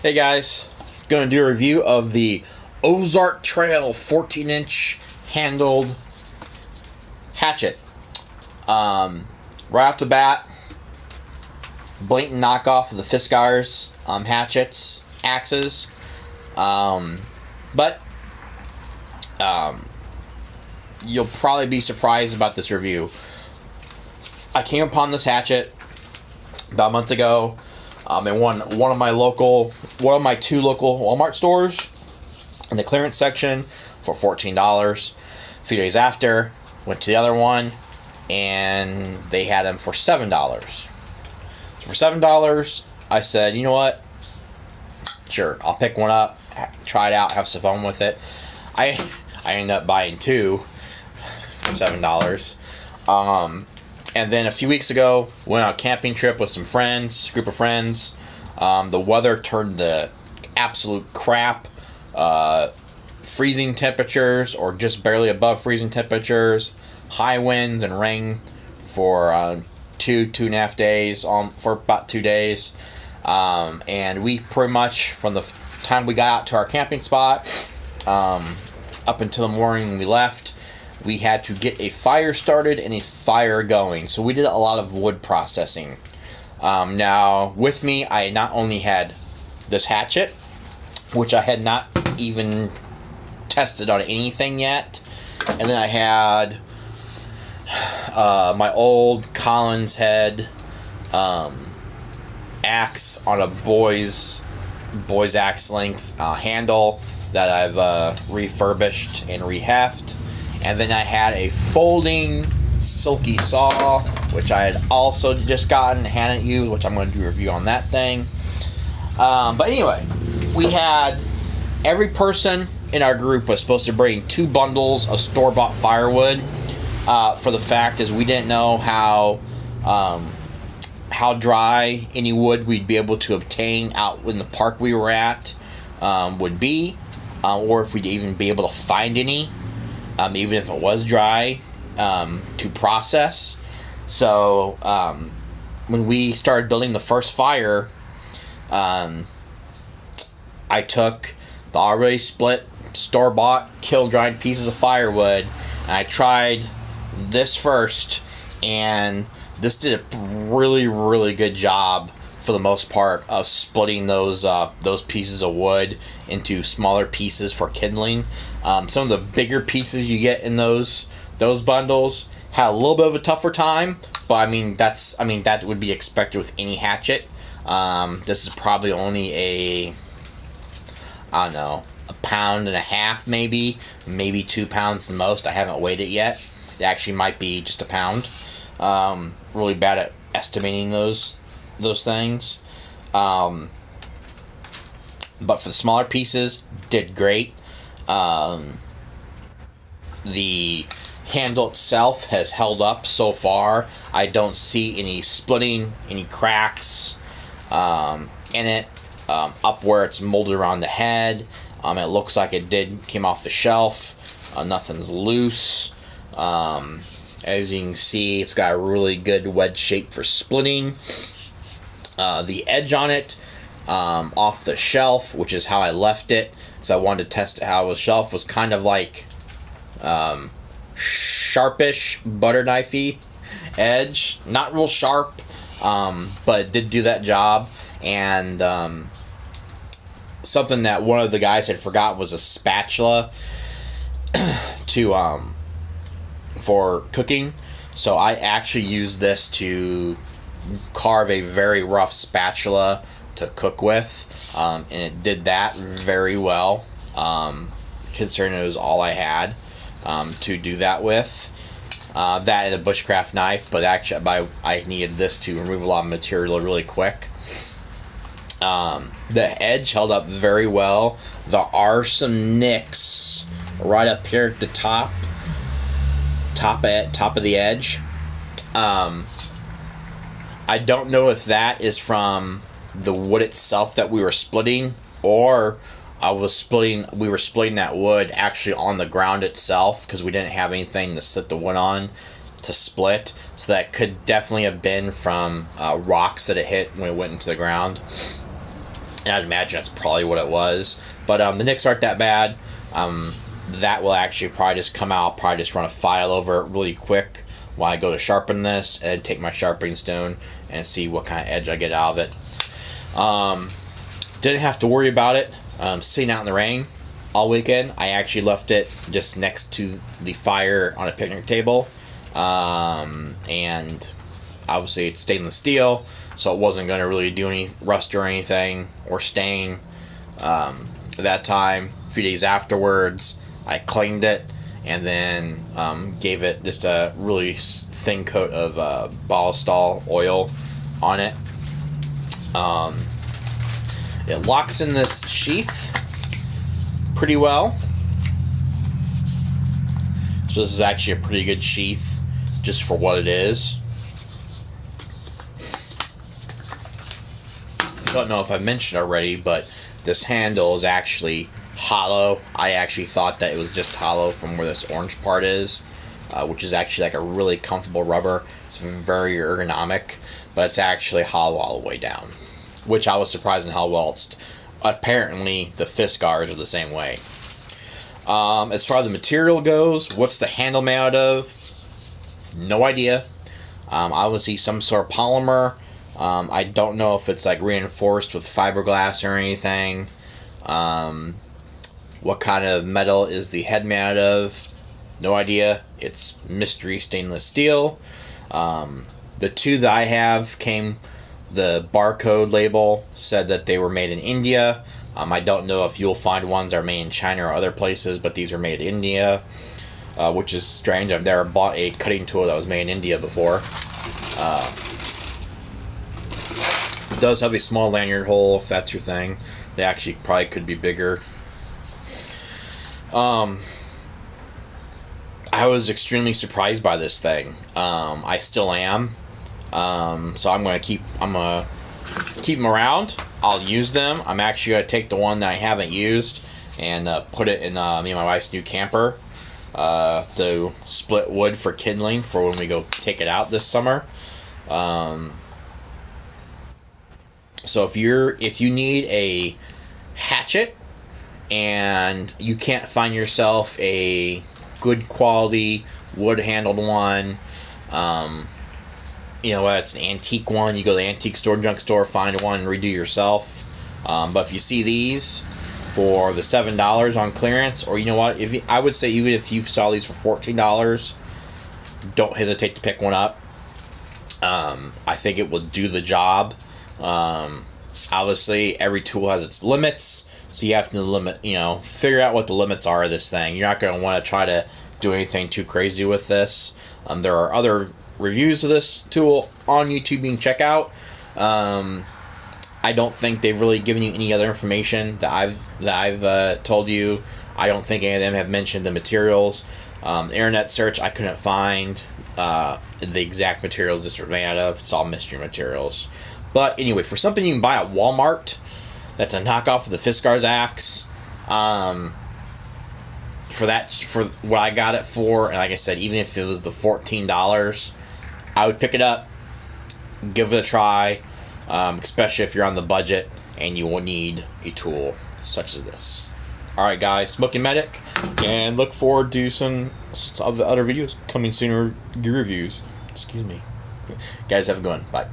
Hey guys, gonna do a review of the Ozark Trail 14-inch handled hatchet. Right off the bat, blatant knockoff of the Fiskars hatchets, axes. But you'll probably be surprised about this review. I came upon this hatchet about a month ago. In one of my two local Walmart stores in the clearance section for $14. A few days after, went to the other one and they had them for $7. So for $7, I said, you know what? Sure, I'll pick one up, try it out, have some fun with it. I ended up buying two for $7. And then a few weeks ago, went on a camping trip with some friends, group of friends. The weather turned to absolute crap. Freezing temperatures, or just barely above freezing temperatures. High winds and rain for 2.5 days, for about 2 days. And we pretty much, from the time we got out to our camping spot, up until the morning we left, we had to get a fire started and a fire going. So we did a lot of wood processing. Now, with me, I not only had this hatchet, which I had not even tested on anything yet, and then I had my old Collins head axe on a boy's axe length handle that I've refurbished and reheft. And then I had a folding silky saw, which I had also just gotten, hadn't used, which I'm going to do a review on that thing. But anyway, we had every person in our group was supposed to bring 2 bundles of store-bought firewood. For the fact is, we didn't know how dry any wood we'd be able to obtain out in the park we were at would be, or if we'd even be able to find any. Even if it was dry, to process. So, when we started building the first fire, I took the already split, store-bought, kiln-dried pieces of firewood, and I tried this first, and this did a really, really good job, for the most part, of splitting those pieces of wood into smaller pieces for kindling. Some of the bigger pieces you get in those bundles had a little bit of a tougher time, but that would be expected with any hatchet. This is probably only a pound and a half, maybe 2 pounds the most. I haven't weighed it yet. It actually might be just a pound. Really bad at estimating those things. But for the smaller pieces, did great. The handle itself has held up so far. I don't see any splitting, any cracks in it, up where it's molded around the head. It looks like it came off the shelf. Nothing's loose. As you can see, it's got a really good wedge shape for splitting. The edge on it, off the shelf, which is how I left it, so I wanted to test it how it was shelf, was kind of like sharpish, butter knifey edge. Not real sharp, but it did do that job. And something that one of the guys had forgot was a spatula for cooking. So I actually used this to carve a very rough spatula to cook with, and it did that very well, considering it was all I had to do that with. That and a bushcraft knife, but actually I needed this to remove a lot of material really quick. The edge held up very well. There are some nicks right up here at the top of the edge. I don't know if that is from the wood itself that we were splitting, or we were splitting that wood actually on the ground itself, because we didn't have anything to sit the wood on to split. So that could definitely have been from rocks that it hit when it went into the ground. And I'd imagine that's probably what it was. But the nicks aren't that bad. That will actually probably just come out. I'll probably just run a file over it really quick while I go to sharpen this, and take my sharpening stone and see what kind of edge I get out of it. Didn't have to worry about it sitting out in the rain all weekend. I actually left it just next to the fire on a picnic table. And obviously it's stainless steel, so it wasn't going to really do any rust or anything or stain. At that time, a few days afterwards, I cleaned it and then gave it just a really thin coat of Ballistol oil on it. It locks in this sheath pretty well. So this is actually a pretty good sheath just for what it is. I don't know if I mentioned already, but this handle is actually hollow. I actually thought that it was just hollow from where this orange part is, which is actually like a really comfortable rubber. It's very ergonomic, but it's actually hollow all the way down, which I was surprised in how well it's. Apparently, the Fiskars are the same way. As far as the material goes, what's the handle made out of? No idea. Obviously, some sort of polymer. I don't know if it's like reinforced with fiberglass or anything. What kind of metal is the head made out of? No idea. It's mystery stainless steel. The two that I have came. The barcode label said that they were made in India. I don't know if you'll find ones that are made in China or other places, but these are made in India, which is strange. I've never bought a cutting tool that was made in India before. It does have a small lanyard hole, if that's your thing. They actually probably could be bigger. I was extremely surprised by this thing. I still am. So I'm gonna keep them around. I'll use them. I'm actually gonna take the one that I haven't used and put it in me and my wife's new camper to split wood for kindling for when we go take it out this summer. So if you need a hatchet and you can't find yourself a good quality wood handled one, it's an antique one. You go to the antique store, junk store, find one, and redo yourself. But if you see these for the $7 on clearance, or I would say even if you saw these for $14, don't hesitate to pick one up. I think it will do the job. Obviously, every tool has its limits, so you have to figure out what the limits are of this thing. You're not going to want to try to do anything too crazy with this. There are other reviews of this tool on YouTube you can check out. I don't think they've really given you any other information that I've told you. I don't think any of them have mentioned the materials. Internet search, I couldn't find the exact materials this was made out of. It's all mystery materials. But anyway, for something you can buy at Walmart, that's a knockoff of the Fiskars axe. For what I got it for, and like I said, even if it was the $14, I would pick it up, give it a try, especially if you're on the budget and you will need a tool such as this. Alright guys, Smoky Medic, and look forward to some of the other videos coming sooner, gear reviews. Excuse me. Guys, have a good one. Bye.